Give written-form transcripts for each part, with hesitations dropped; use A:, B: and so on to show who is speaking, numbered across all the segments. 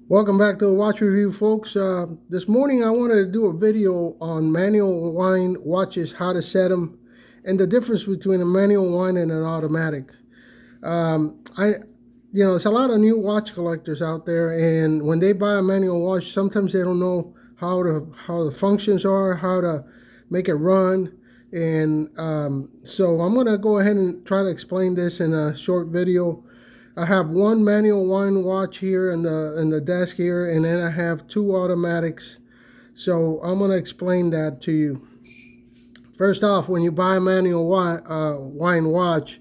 A: Welcome back to the watch review, folks. This morning I wanted to do a video on manual wind watches, how to set them, and the difference between a manual wind and an automatic. There's a lot of new watch collectors out there, and when they buy a manual watch, sometimes they don't know how the functions are, how to make it run, and so I'm gonna go ahead and try to explain this in a short video. I have one manual wind watch here in the desk here, and then I have two automatics. So I'm going to explain that to you. First off, when you buy a manual wind watch,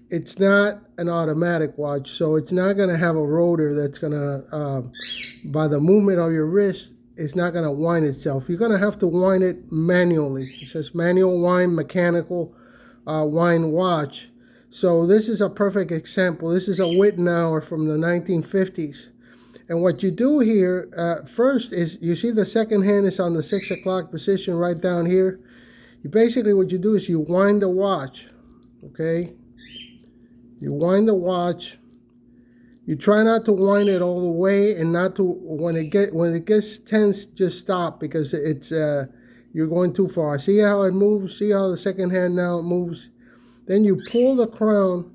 A: it's not an automatic watch, so it's not going to have a rotor that's going to, by the movement of your wrist, it's not going to wind itself. You're going to have to wind it manually. It says manual wind, mechanical wind watch. So this is a perfect example. This is a Wittenauer from the 1950s. And what you do here, first is, you see the second hand is on the 6 o'clock position right down here. What you do is you wind the watch, okay? You wind the watch. You try not to wind it all the way, and not to, when it gets tense, just stop, because it's you're going too far. See how it moves? See how the second hand now moves? Then you pull the crown,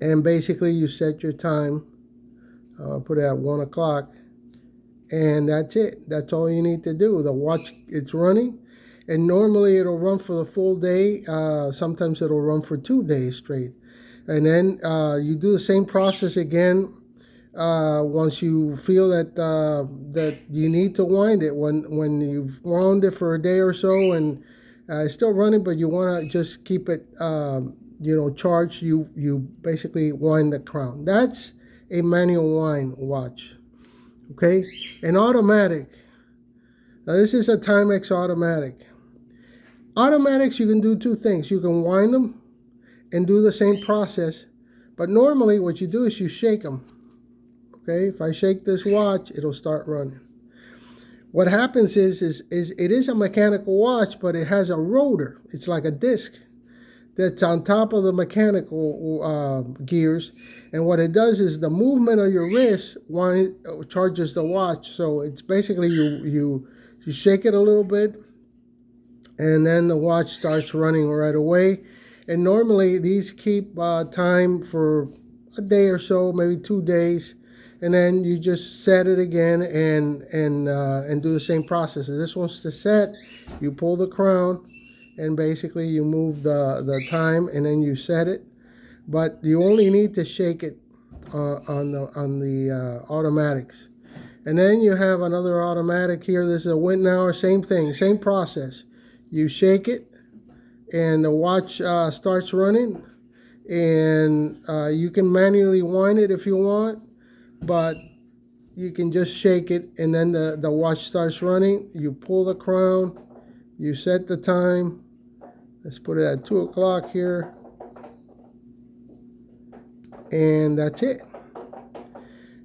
A: and basically you set your time. I'll put it at 1 o'clock, and that's it. That's all you need to do. The watch, it's running, and normally it'll run for the full day. Sometimes it'll run for 2 days straight. And then you do the same process again once you feel that that you need to wind it. When you've wound it for a day or so, and it's still running, but you want to just keep it, charged. You basically wind the crown. That's a manual wind watch. Okay, an automatic. Now this is a Timex automatic. Automatics, you can do two things. You can wind them and do the same process, but normally what you do is you shake them. Okay, if I shake this watch, it'll start running. What happens is it is a mechanical watch, but it has a rotor. It's like a disc that's on top of the mechanical gears. And what it does is the movement of your wrist charges the watch. So it's basically you shake it a little bit, and then the watch starts running right away. And normally these keep time for a day or so, maybe 2 days. And then you just set it again and do the same process. So this one's to set. You pull the crown, and basically you move the time, and then you set it. But you only need to shake it on the automatics. And then you have another automatic here. This is a Wittenauer, same thing, same process. You shake it, and the watch starts running. And you can manually wind it if you want, but you can just shake it, and then the watch starts running. You pull the crown, you set the time. Let's put it at 2 o'clock here, and that's it.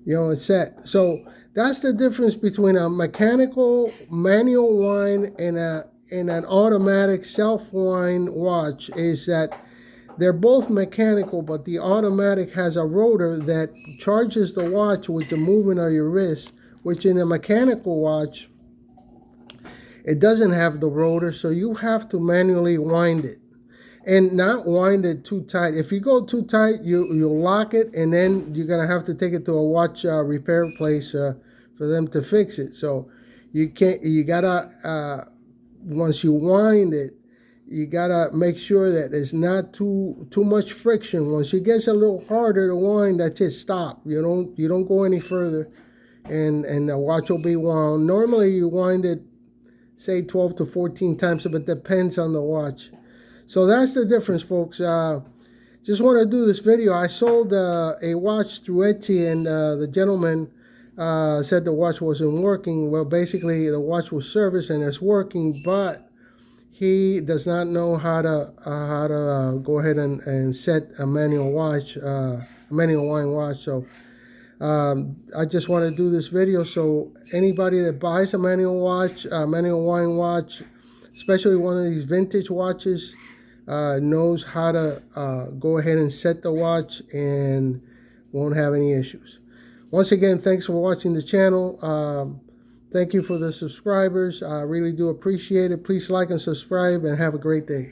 A: It's set. So that's the difference between a mechanical manual wind and an automatic self-wind watch, is that they're both mechanical, but the automatic has a rotor that charges the watch with the movement of your wrist, which in a mechanical watch, it doesn't have the rotor, so you have to manually wind it. And not wind it too tight. If you go too tight, you'll lock it, and then you're going to have to take it to a watch repair place for them to fix it. So you gotta, once you wind it, you gotta make sure that there's not too much friction. Once it gets a little harder to wind, that's it. Stop. You don't go any further, and the watch will be wound. Normally you wind it, say 12 to 14 times, but it depends on the watch. So that's the difference, folks. Just want to do this video. I sold a watch through Etsy, and the gentleman said the watch wasn't working. Well, basically the watch was serviced and it's working, but he does not know how to go ahead and set a manual watch, a manual wind watch. So I just want to do this video so anybody that buys a manual watch, a manual wind watch, especially one of these vintage watches, knows how to go ahead and set the watch and won't have any issues. Once again, thanks for watching the channel. Thank you for the subscribers. I really do appreciate it. Please like and subscribe and have a great day.